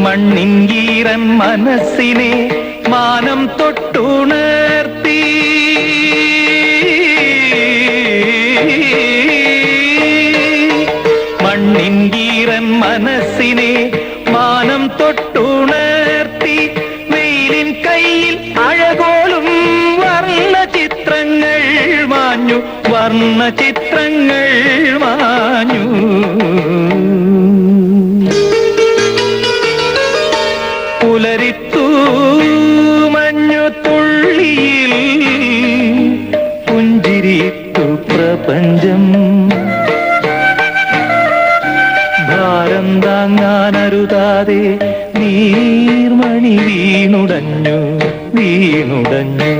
മണ്ണിൻകീറൻ മനസ്സിനെ മാനം തൊട്ടുണർത്തി മണ്ണിൻകീറൻ മനസ്സിനെ മാനം തൊട്ടുണർത്തി വെയിലിൻ കയ്യിൽ അഴകോലും വർണ്ണ ചിത്രങ്ങൾ മാഞ്ഞു വർണ്ണ ചിത്രങ്ങൾ മാഞ്ഞു പുലരിത്തു മഞ്ഞു തുള്ളിയിൽ പുഞ്ചിരിത്തു പ്രപഞ്ചം ഭാരം താങ്ങാനരുതാതെ നീർമണി വീണുടഞ്ഞു വീണുടഞ്ഞു